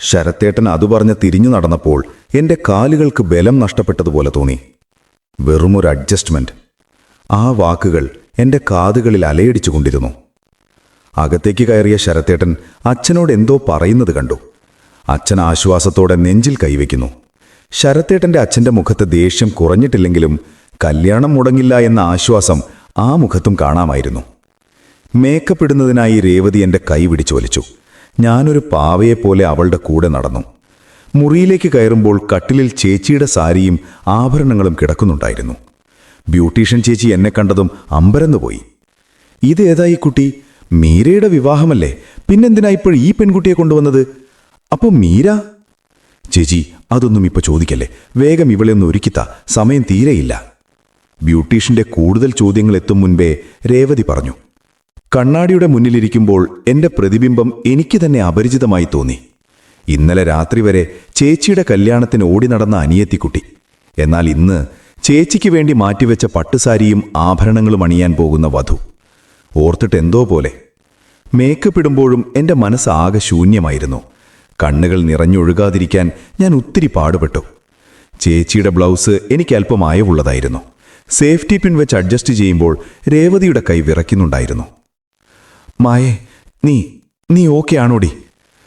ശരത്തേട്ടൻ അതു പറഞ്ഞ് തിരിഞ്ഞു നടന്നപ്പോൾ എൻ്റെ കാലുകൾക്ക് ബലം നഷ്ടപ്പെട്ടതുപോലെ തോന്നി. വെറുമൊരു അഡ്ജസ്റ്റ്മെന്റ്. ആ വാക്കുകൾ എൻ്റെ കാതുകളിൽ അലയടിച്ചുകൊണ്ടിരുന്നു. അകത്തേക്ക് കയറിയ ശരത്തേട്ടൻ അച്ഛനോട് എന്തോ പറയുന്നത് കണ്ടു. അച്ഛൻ ആശ്വാസത്തോടെ നെഞ്ചിൽ കൈവയ്ക്കുന്നു. ശരത്തേട്ടൻ്റെ അച്ഛൻ്റെ മുഖത്ത് ദേഷ്യം കുറഞ്ഞിട്ടില്ലെങ്കിലും കല്യാണം മുടങ്ങില്ല എന്ന ആശ്വാസം ആ മുഖത്തും കാണാമായിരുന്നു. മേക്കപ്പ് ഇടുന്നതിനായി രേവതി എൻ്റെ കൈ പിടിച്ചു വലിച്ചു. ഞാനൊരു പാവയെപ്പോലെ അവളുടെ കൂടെ നടന്നു. മുറിയിലേക്ക് കയറുമ്പോൾ കട്ടിലിൽ ചേച്ചിയുടെ സാരിയും ആഭരണങ്ങളും കിടക്കുന്നുണ്ടായിരുന്നു. ബ്യൂട്ടീഷ്യൻ ചേച്ചി എന്നെ കണ്ടതും അമ്പരന്നുപോയി. ഇതേതാ ഈ കുട്ടി? മീരയുടെ വിവാഹമല്ലേ? പിന്നെന്തിനാ ഇപ്പോൾ ഈ പെൺകുട്ടിയെ കൊണ്ടുവന്നത്? അപ്പോൾ മീര? ചേച്ചി, അതൊന്നും ഇപ്പോൾ ചോദിക്കല്ലേ. വേഗം ഇവളെ ഒന്ന് ഒരുക്കിത്താ, സമയം തീരെയില്ല. ബ്യൂട്ടീഷ്യന്റെ കൂടുതൽ ചോദ്യങ്ങൾ എത്തും മുൻപേ രേവതി പറഞ്ഞു. കണ്ണാടിയുടെ മുന്നിലിരിക്കുമ്പോൾ എൻ്റെ പ്രതിബിംബം എനിക്ക് തന്നെ അപരിചിതമായി തോന്നി. ഇന്നലെ രാത്രി വരെ ചേച്ചിയുടെ കല്യാണത്തിന് ഓടി നടന്ന അനിയത്തിക്കുട്ടി. എന്നാൽ ഇന്ന് ചേച്ചിക്ക് വേണ്ടി മാറ്റിവെച്ച പട്ടുസാരിയും ആഭരണങ്ങളും അണിയാൻ പോകുന്ന വധു. ഓർത്തിട്ട് എന്തോ പോലെ. മേക്കപ്പ് ഇടുമ്പോഴും എൻ്റെ മനസ്സ് ആകെ ശൂന്യമായിരുന്നു. കണ്ണുകൾ നിറഞ്ഞൊഴുകാതിരിക്കാൻ ഞാൻ ഒത്തിരി പാടുപെട്ടു. ചേച്ചിയുടെ ബ്ലൗസ് എനിക്ക് അല്പം അയവുള്ളതായിരുന്നു. സേഫ്റ്റി പിൻ വെച്ച് അഡ്ജസ്റ്റ് ചെയ്യുമ്പോൾ രേവതിയുടെ കൈ വിറയ്ക്കുന്നുണ്ടായിരുന്നു. മായേ, നീ ഓക്കെ ആണോടി?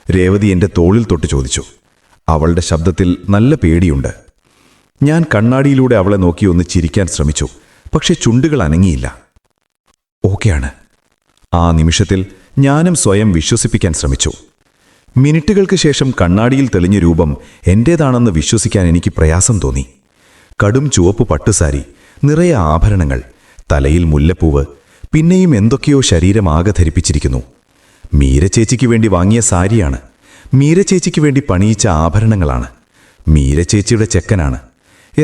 രേവതി എൻ്റെ തോളിൽ തൊട്ട് ചോദിച്ചു. അവളുടെ ശബ്ദത്തിൽ നല്ല പേടിയുണ്ട്. ഞാൻ കണ്ണാടിയിലൂടെ അവളെ നോക്കി ഒന്ന് ചിരിക്കാൻ ശ്രമിച്ചു. പക്ഷെ ചുണ്ടുകൾ അനങ്ങിയില്ല. ഓക്കെയാണ്. ആ നിമിഷത്തിൽ ഞാനും സ്വയം വിശ്വസിപ്പിക്കാൻ ശ്രമിച്ചു. മിനിറ്റുകൾക്ക് ശേഷം കണ്ണാടിയിൽ തെളിഞ്ഞ രൂപം എൻ്റേതാണെന്ന് വിശ്വസിക്കാൻ എനിക്ക് പ്രയാസം തോന്നി. കടും ചുവപ്പ് പട്ടുസാരി, നിറയെ ആഭരണങ്ങൾ, തലയിൽ മുല്ലപ്പൂവ്, പിന്നെയും എന്തൊക്കെയോ ശരീരമാകെ ധരിപ്പിച്ചിരിക്കുന്നു. മീരച്ചേച്ചിക്ക് വേണ്ടി വാങ്ങിയ സാരിയാണ്. മീരച്ചേച്ചിക്ക് വേണ്ടി പണിയിച്ച ആഭരണങ്ങളാണ്. മീരച്ചേച്ചിയുടെ ചെക്കനാണ്.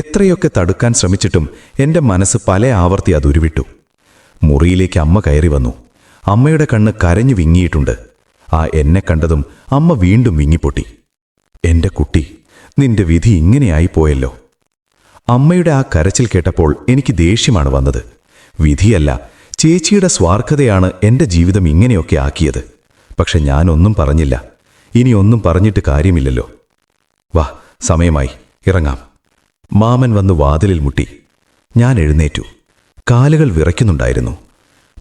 എത്രയൊക്കെ തടുക്കാൻ ശ്രമിച്ചിട്ടും എൻ്റെ മനസ്സ് പല ആവർത്തി അതുരുവിട്ടു. മുറിയിലേക്ക് അമ്മ കയറി വന്നു. അമ്മയുടെ കണ്ണ് കരഞ്ഞു വിങ്ങിയിട്ടുണ്ട്. ആ എന്നെ കണ്ടതും അമ്മ വീണ്ടും വിങ്ങിപ്പൊട്ടി. എൻ്റെ കുട്ടി, നിന്റെ വിധി ഇങ്ങനെയായിപ്പോയല്ലോ. അമ്മയുടെ ആ കരച്ചിൽ കേട്ടപ്പോൾ എനിക്ക് ദേഷ്യമാണ് വന്നത്. വിധിയല്ല, ചേച്ചിയുടെ സ്വാർത്ഥതയാണ് എൻ്റെ ജീവിതം ഇങ്ങനെയൊക്കെ ആക്കിയത്. പക്ഷെ ഞാനൊന്നും പറഞ്ഞില്ല. ഇനിയൊന്നും പറഞ്ഞിട്ട് കാര്യമില്ലല്ലോ. വാ, സമയമായി, ഇറങ്ങാം. മാമൻ വന്ന് വാതിലിൽ മുട്ടി. ഞാൻ എഴുന്നേറ്റു. കാലുകൾ വിറയ്ക്കുന്നുണ്ടായിരുന്നു.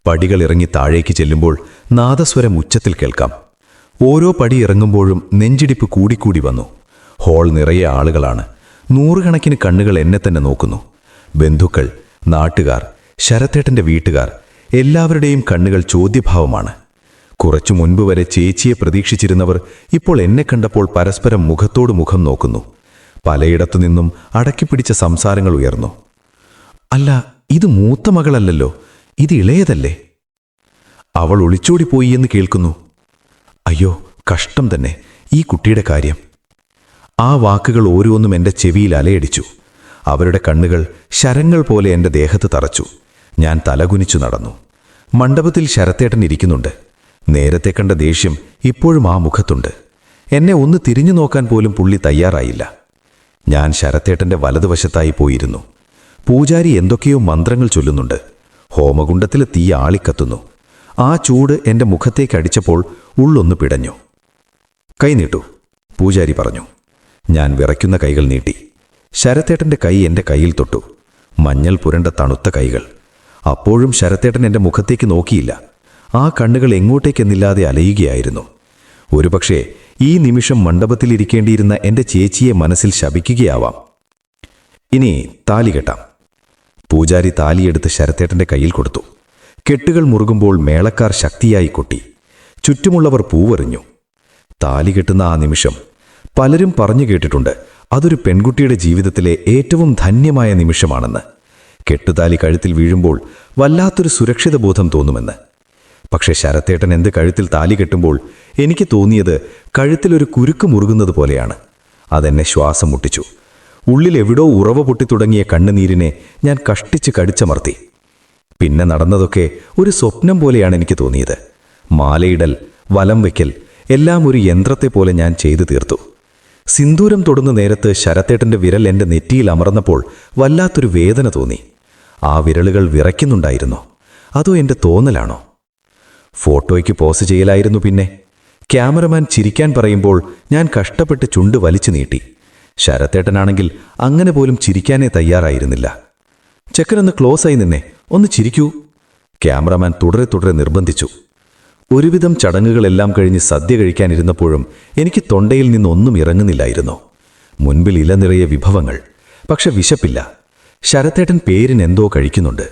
പടികൾ ഇറങ്ങി താഴേക്ക് ചെല്ലുമ്പോൾ നാദസ്വരം ഉച്ചത്തിൽ കേൾക്കാം. ഓരോ പടി ഇറങ്ങുമ്പോഴും നെഞ്ചിടിപ്പ് കൂടിക്കൂടി വന്നു. ഹാൾ നിറയെ ആളുകളാണ്. നൂറുകണക്കിന് കണ്ണുകൾ എന്നെ തന്നെ നോക്കുന്നു. ബന്ധുക്കൾ, നാട്ടുകാർ, ശരത്തേട്ടൻ്റെ വീട്ടുകാർ, എല്ലാവരുടെയും കണ്ണുകൾ ചോദ്യഭാവമാണ്. കുറച്ചു മുൻപ് വരെ ചേച്ചിയെ പ്രതീക്ഷിച്ചിരുന്നവർ ഇപ്പോൾ എന്നെ കണ്ടപ്പോൾ പരസ്പരം മുഖത്തോട് മുഖം നോക്കുന്നു. പലയിടത്തുനിന്നും അടക്കിപ്പിടിച്ച സംസാരങ്ങൾ ഉയർന്നു. അല്ല, ഇത് മൂത്ത മകളല്ലല്ലോ, ഇത് ഇളയതല്ലേ? അവൾ ഒളിച്ചോടിപ്പോയി എന്ന് കേൾക്കുന്നു. അയ്യോ, കഷ്ടം തന്നെ ഈ കുട്ടിയുടെ കാര്യം. ആ വാക്കുകൾ ഓരോന്നും എൻ്റെ ചെവിയിൽ അലയടിച്ചു. അവരുടെ കണ്ണുകൾ ശരങ്ങൾ പോലെ എൻ്റെ ദേഹത്ത് തറച്ചു. ഞാൻ തലകുനിച്ചു നടന്നു. മണ്ഡപത്തിൽ ശരത്തേട്ടൻ ഇരിക്കുന്നുണ്ട്. നേരത്തെ കണ്ട ദേഷ്യം ഇപ്പോഴും ആ മുഖത്തുണ്ട്. എന്നെ ഒന്ന് തിരിഞ്ഞു നോക്കാൻ പോലും പുള്ളി തയ്യാറായില്ല. ഞാൻ ശരത്തേട്ടൻ്റെ വലതുവശത്തായി പോയിരുന്നു. പൂജാരി എന്തൊക്കെയോ മന്ത്രങ്ങൾ ചൊല്ലുന്നുണ്ട്. ഹോമകുണ്ടത്തിൽ തീ ആളിക്കത്തുന്നു. ആ ചൂട് എൻ്റെ മുഖത്തേക്ക് അടിച്ചപ്പോൾ ഉള്ളൊന്ന് പിടഞ്ഞു. കൈ നീട്ടു, പൂജാരി പറഞ്ഞു. ഞാൻ വിറയ്ക്കുന്ന കൈകൾ നീട്ടി. ശരത്തേട്ടൻ്റെ കൈ എൻ്റെ കയ്യിൽ തൊട്ടു. മഞ്ഞൾ പുരണ്ട തണുത്ത കൈകൾ. അപ്പോഴും ശരത്തേട്ടൻ എൻ്റെ മുഖത്തേക്ക് നോക്കിയില്ല. ആ കണ്ണുകൾ എങ്ങോട്ടേക്കെന്നില്ലാതെ അലയുകയായിരുന്നു. ഒരുപക്ഷെ ഈ നിമിഷം മണ്ഡപത്തിലിരിക്കേണ്ടിയിരുന്ന എൻ്റെ ചേച്ചിയെ മനസ്സിൽ ശപിക്കുകയാവാം. ഇനി താലി കെട്ടാം. പൂജാരി താലിയെടുത്ത് ശരത്തേട്ടൻ്റെ കയ്യിൽ കൊടുത്തു. കെട്ടുകൾ മുറുകുമ്പോൾ മേളക്കാർ ശക്തിയായി കൊട്ടി. ചുറ്റുമുള്ളവർ പൂവെറിഞ്ഞു. താലി കെട്ടുന്ന ആ നിമിഷം പലരും പറഞ്ഞു കേട്ടിട്ടുണ്ട്, അതൊരു പെൺകുട്ടിയുടെ ജീവിതത്തിലെ ഏറ്റവും ധന്യമായ നിമിഷമാണെന്ന്. കെട്ടുതാലി കഴുത്തിൽ വീഴുമ്പോൾ വല്ലാത്തൊരു സുരക്ഷിത ബോധം തോന്നുമെന്ന്. പക്ഷെ ശരത്തേട്ടൻ എന്ത് കഴുത്തിൽ താലി കെട്ടുമ്പോൾ എനിക്ക് തോന്നിയത് കഴുത്തിലൊരു കുരുക്ക് മുറുകുന്നത് പോലെയാണ്. അതെന്നെ ശ്വാസം മുട്ടിച്ചു. ഉള്ളിൽ എവിടോ ഉറവ പൊട്ടിത്തുടങ്ങിയ കണ്ണുനീരിനെ ഞാൻ കഷ്ടിച്ച് കടിച്ചമർത്തി. പിന്നെ നടന്നതൊക്കെ ഒരു സ്വപ്നം പോലെയാണ് എനിക്ക് തോന്നിയത്. മാലയിടൽ, വലം വയ്ക്കൽ എല്ലാം ഒരു യന്ത്രത്തെ പോലെ ഞാൻ ചെയ്തു തീർത്തു. സിന്ദൂരം തൊടുന്ന നേരത്ത് ശരത്തേട്ടൻ്റെ വിരൽ എൻ്റെ നെറ്റിയിൽ അമർന്നപ്പോൾ വല്ലാത്തൊരു വേദന തോന്നി. ആ വിരലുകൾ വിറയ്ക്കുന്നുണ്ടായിരുന്നോ? അതോ എൻ്റെ തോന്നലാണോ? ഫോട്ടോയ്ക്ക് പോസ് ചെയ്യലായിരുന്നു. പിന്നെ ക്യാമറമാൻ ചിരിക്കാൻ പറയുമ്പോൾ ഞാൻ കഷ്ടപ്പെട്ട് ചുണ്ട് വലിച്ചു നീട്ടി. ശരത്തേട്ടനാണെങ്കിൽ അങ്ങനെ പോലും ചിരിക്കാനേ തയ്യാറായിരുന്നില്ല. ചെക്കനൊന്ന് ക്ലോസായി നിന്നെ, ഒന്ന് ചിരിക്കൂ, ക്യാമറമാൻ തുടരെ തുടരെ നിർബന്ധിച്ചു. ഒരുവിധം ചടങ്ങുകളെല്ലാം കഴിഞ്ഞ് സദ്യ കഴിക്കാനിരുന്നപ്പോഴും എനിക്ക് തൊണ്ടയിൽ നിന്നൊന്നും ഇറങ്ങുന്നില്ലായിരുന്നു. മുൻപിൽ ഇല നിറയെ വിഭവങ്ങൾ, പക്ഷെ വിശപ്പില്ല. ശരത്തേട്ടൻ പേരിനെന്തോ കഴിക്കുന്നുണ്ട്.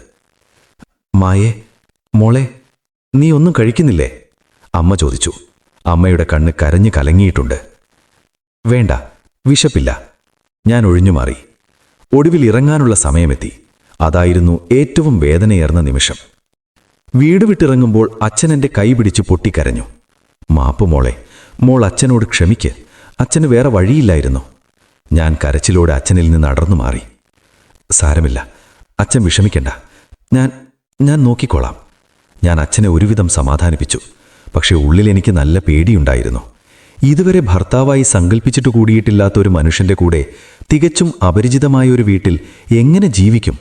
മായേ, മോളെ, നീ ഒന്നും കഴിക്കുന്നില്ലേ? അമ്മ ചോദിച്ചു. അമ്മയുടെ കണ്ണ് കരഞ്ഞു കലങ്ങിയിട്ടുണ്ട്. വേണ്ട, വിശപ്പില്ല, ഞാൻ ഒഴിഞ്ഞുമാറി. ഒടുവിൽ ഇറങ്ങാനുള്ള സമയമെത്തി. അതായിരുന്നു ഏറ്റവും വേദനയേർന്ന നിമിഷം. വീട് വിട്ടിറങ്ങുമ്പോൾ അച്ഛൻ എൻ്റെ കൈ പിടിച്ച് പൊട്ടിക്കരഞ്ഞു. മാപ്പ് മോളെ, മോൾ അച്ഛനോട് ക്ഷമിക്ക്, അച്ഛന് വേറെ വഴിയില്ലായിരുന്നു. ഞാൻ കരച്ചിലോടെ അച്ഛനിൽ നിന്ന് അടർന്നു മാറി. സാരമില്ല, അച്ഛൻ വിഷമിക്കണ്ട, ഞാൻ നോക്കിക്കോളാം. ഞാൻ അച്ഛനെ ഒരുവിധം സമാധാനിപ്പിച്ചു. പക്ഷെ ഉള്ളിൽ എനിക്ക് നല്ല പേടിയുണ്ടായിരുന്നു. ഇതുവരെ ഭർത്താവായി സങ്കല്പിച്ചിട്ട് കൂടിയിട്ടില്ലാത്ത ഒരു മനുഷ്യന്റെ കൂടെ തികച്ചും അപരിചിതമായ ഒരു വീട്ടിൽ എങ്ങനെ ജീവിക്കും?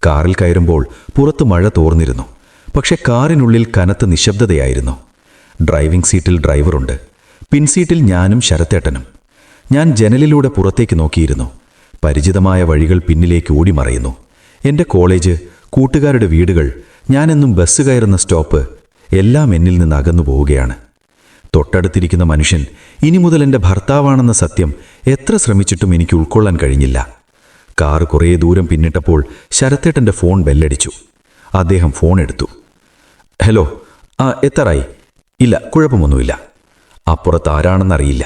കാറിൽ കയറുമ്പോൾ പുറത്ത് മഴ തോർന്നിരുന്നു. പക്ഷെ കാറിനുള്ളിൽ കനത്ത നിശബ്ദതയായിരുന്നു. ഡ്രൈവിംഗ് സീറ്റിൽ ഡ്രൈവറുണ്ട്, പിൻസീറ്റിൽ ഞാനും ശരത്തേട്ടനും. ഞാൻ ജനലിലൂടെ പുറത്തേക്ക് നോക്കിയിരുന്നു. പരിചിതമായ വഴികൾ പിന്നിലേക്ക് ഓടിമറയുന്നു. എൻ്റെ കോളേജ്, കൂട്ടുകാരുടെ വീടുകൾ, ഞാനെന്നും ബസ് കയറുന്ന സ്റ്റോപ്പ്, എല്ലാം എന്നിൽ നിന്ന് അകന്നു പോവുകയാണ്. തൊട്ടടുത്തിരിക്കുന്ന മനുഷ്യൻ ഇനി മുതൽ എൻ്റെ ഭർത്താവാണെന്ന സത്യം എത്ര ശ്രമിച്ചിട്ടും എനിക്ക് ഉൾക്കൊള്ളാൻ കഴിഞ്ഞില്ല. കാർ കുറേ ദൂരം പിന്നിട്ടപ്പോൾ ശരത്തേട്ടൻ്റെ ഫോൺ ബെല്ലടിച്ചു. അദ്ദേഹം ഫോൺ എടുത്തു. ഹലോ, എത്തറായി? ഇല്ല, കുഴപ്പമൊന്നുമില്ല. അപ്പുറത്ത് ആരാണെന്നറിയില്ല.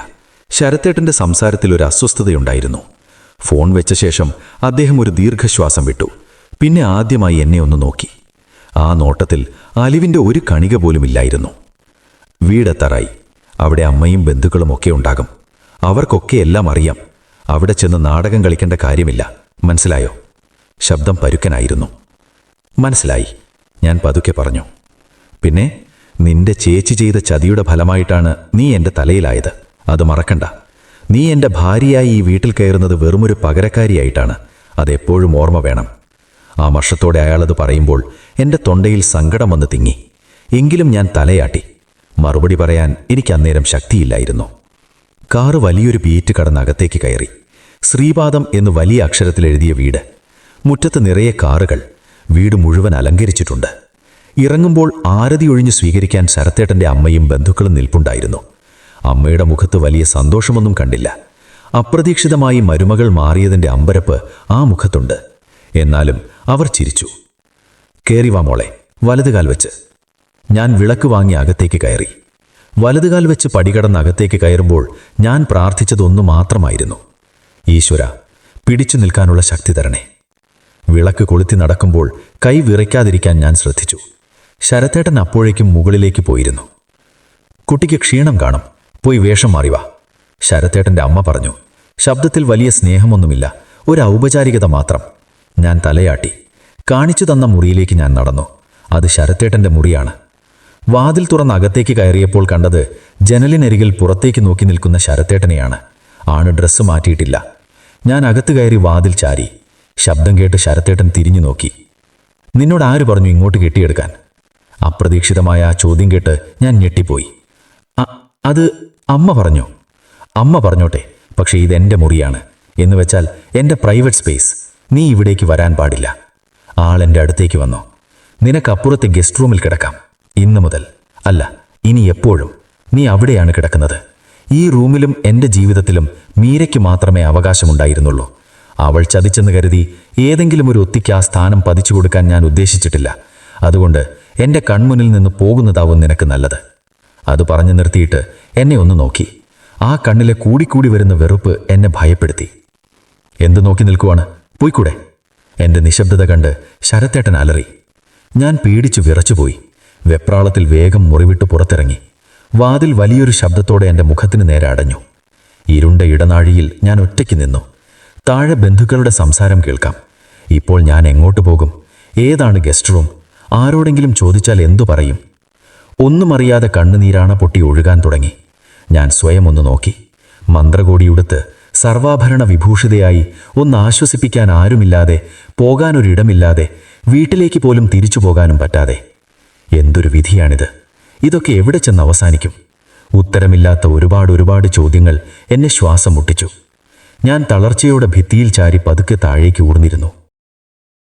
ശരത്തേട്ടൻ്റെ സംസാരത്തിൽ ഒരു അസ്വസ്ഥതയുണ്ടായിരുന്നു. ഫോൺ വെച്ച ശേഷം അദ്ദേഹം ഒരു ദീർഘശ്വാസം വിട്ടു. പിന്നെ ആദ്യമായി എന്നെ ഒന്ന് നോക്കി. ആ നോട്ടത്തിൽ അലിവിൻ്റെ ഒരു കണിക പോലുമില്ലായിരുന്നു. വീടെത്താറായി. അവിടെ അമ്മയും ബന്ധുക്കളും ഒക്കെ ഉണ്ടാകും. അവർക്കൊക്കെ എല്ലാം അറിയാം. അവിടെ ചെന്ന് നാടകം കളിക്കേണ്ട കാര്യമില്ല, മനസ്സിലായോ? ശബ്ദം പരുക്കനായിരുന്നു. മനസ്സിലായി, ഞാൻ പതുക്കെ പറഞ്ഞു. പിന്നെ നിന്റെ ചേച്ചി ചെയ്ത ചതിയുടെ ഫലമായിട്ടാണ് നീ എൻ്റെ തലയിലായത്. അത് മറക്കണ്ട. നീ എൻ്റെ ഭാര്യയായി ഈ വീട്ടിൽ കയറുന്നത് വെറുമൊരു പകരക്കാരിയായിട്ടാണ്. അതെപ്പോഴും ഓർമ്മ വേണം. ആ വർഷത്തോടെ അയാളത് പറയുമ്പോൾ എൻ്റെ തൊണ്ടയിൽ സങ്കടം വന്ന് തിങ്ങി. എങ്കിലും ഞാൻ തലയാട്ടി. മറുപടി പറയാൻ എനിക്ക് അന്നേരം ശക്തിയില്ലായിരുന്നു. കാറ് വലിയൊരു ബീറ്റ് കടന്ന് അകത്തേക്ക് കയറി. ശ്രീപാദം എന്ന് വലിയ അക്ഷരത്തിൽ എഴുതിയ വീട്. മുറ്റത്ത് നിറയെ കാറുകൾ. വീട് മുഴുവൻ അലങ്കരിച്ചിട്ടുണ്ട്. ഇറങ്ങുമ്പോൾ ആരതി ഒഴിഞ്ഞു സ്വീകരിക്കാൻ ശരത്തേട്ടൻ്റെ അമ്മയും ബന്ധുക്കളും നിൽപ്പുണ്ടായിരുന്നു. അമ്മയുടെ മുഖത്ത് വലിയ സന്തോഷമൊന്നും കണ്ടില്ല. അപ്രതീക്ഷിതമായി മരുമകൾ മാറിയതിൻ്റെ അമ്പരപ്പ് ആ മുഖത്തുണ്ട്. എന്നാലും അവർ ചിരിച്ചു. കേറി വാ മോളെ, വലതുകാൽ വെച്ച്. ഞാൻ വിളക്ക് വാങ്ങി അകത്തേക്ക് കയറി. വലതുകാൽ വെച്ച് പടികടന്ന് അകത്തേക്ക് കയറുമ്പോൾ ഞാൻ പ്രാർത്ഥിച്ചതൊന്നു മാത്രമായിരുന്നു. ഈശ്വര, പിടിച്ചു നിൽക്കാനുള്ള ശക്തി തരണേ. വിളക്ക് കൊളുത്തി നടക്കുമ്പോൾ കൈ വിറയ്ക്കാതിരിക്കാൻ ഞാൻ ശ്രദ്ധിച്ചു. ശരത്തേട്ടൻ അപ്പോഴേക്കും മുകളിലേക്ക് പോയിരുന്നു. കുട്ടിക്ക് ക്ഷീണം കാണും, പോയി വേഷം മാറിവാ, ശരത്തേട്ടൻ്റെ അമ്മ പറഞ്ഞു. ശബ്ദത്തിൽ വലിയ സ്നേഹമൊന്നുമില്ല, ഒരു ഔപചാരികത മാത്രം. ഞാൻ തലയാട്ടി. കാണിച്ചു തന്ന മുറിയിലേക്ക് ഞാൻ നടന്നു. അത് ശരത്തേട്ടൻ്റെ മുറിയാണ്. വാതിൽ തുറന്ന് അകത്തേക്ക് കയറിയപ്പോൾ കണ്ടത് ജനലിനരികിൽ പുറത്തേക്ക് നോക്കി നിൽക്കുന്ന ശരത്തേട്ടനെയാണ്. ആണ് ഡ്രസ്സ് മാറ്റിയിട്ടില്ല. ഞാൻ അകത്ത് കയറി വാതിൽ ചാരി. ശബ്ദം കേട്ട് ശരത്തേട്ടൻ തിരിഞ്ഞു നോക്കി. നിന്നോട് ആര് പറഞ്ഞു ഇങ്ങോട്ട് കെട്ടിയെടുക്കാൻ? അപ്രതീക്ഷിതമായ ആ ചോദ്യം കേട്ട് ഞാൻ ഞെട്ടിപ്പോയി. അത് അമ്മ പറഞ്ഞു. അമ്മ പറഞ്ഞോട്ടെ, പക്ഷേ ഇതെൻ്റെ മുറിയാണ്. എന്ന് വെച്ചാൽ എൻ്റെ പ്രൈവറ്റ് സ്പേസ്. നീ ഇവിടേക്ക് വരാൻ പാടില്ല. ആൾ എൻ്റെ അടുത്തേക്ക് വന്നു. നിനക്കപ്പുറത്തെ ഗസ്റ്റ് റൂമിൽ കിടക്കാം. ഇന്നു മുതൽ, അല്ല ഇനി എപ്പോഴും നീ അവിടെയാണ് കിടക്കുന്നത്. ഈ റൂമിലും എൻ്റെ ജീവിതത്തിലും മീരയ്ക്ക് മാത്രമേ അവകാശമുണ്ടായിരുന്നുള്ളൂ. അവൾ ചതിച്ചെന്ന് കരുതി ഏതെങ്കിലും ഒരു ഒത്തിക്ക് ആ സ്ഥാനം പതിച്ചു കൊടുക്കാൻ ഞാൻ ഉദ്ദേശിച്ചിട്ടില്ല. അതുകൊണ്ട് എൻ്റെ കൺമുന്നിൽ നിന്ന് പോകുന്നതാവും നിനക്ക് നല്ലത്. അത് പറഞ്ഞു നിർത്തിയിട്ട് എന്നെ ഒന്ന് നോക്കി. ആ കണ്ണിലെ കൂടിക്കൂടി വരുന്ന വെറുപ്പ് എന്നെ ഭയപ്പെടുത്തി. എന്തു നോക്കി നിൽക്കുവാണ്? പോയിക്കൂടെ? എൻ്റെ നിശബ്ദത കണ്ട് ശരത്തേട്ടൻ അലറി. ഞാൻ പേടിച്ചു വിറച്ചുപോയി. വെപ്രാളത്തിൽ വേഗം മുറിവിട്ട് പുറത്തിറങ്ങി. വാതിൽ വലിയൊരു ശബ്ദത്തോടെ എൻ്റെ മുഖത്തിന് നേരെ അടഞ്ഞു. ഇരുണ്ട ഇടനാഴിയിൽ ഞാൻ ഒറ്റയ്ക്ക് നിന്നു. താഴെ ബന്ധുക്കളുടെ സംസാരം കേൾക്കാം. ഇപ്പോൾ ഞാൻ എങ്ങോട്ട് പോകും? ഏതാണ് ഗസ്റ്റ് റൂം? ആരോടെങ്കിലും ചോദിച്ചാൽ എന്തു പറയും? ഒന്നും അറിയാതെ കണ്ണുനീരാണ പൊട്ടി ഒഴുകാൻ തുടങ്ങി. ഞാൻ സ്വയം ഒന്ന് നോക്കി. മന്ത്രകോടിയുടുത്ത് സർവാഭരണ വിഭൂഷിതയായി ഒന്ന് ആശ്വസിപ്പിക്കാൻ ആരുമില്ലാതെ, പോകാനൊരിടമില്ലാതെ, വീട്ടിലേക്ക് പോലും തിരിച്ചു പോകാനും പറ്റാതെ. എന്തൊരു വിധിയാണിത്! ഇതൊക്കെ എവിടെ ചെന്ന് അവസാനിക്കും? ഉത്തരമില്ലാത്ത ഒരുപാട് ചോദ്യങ്ങൾ എന്നെ ശ്വാസം മുട്ടിച്ചു. ഞാൻ തളർച്ചയോടെ ഭിത്തിയിൽ ചാരി പതുക്കെ താഴേക്ക് ഊർന്നിരുന്നു.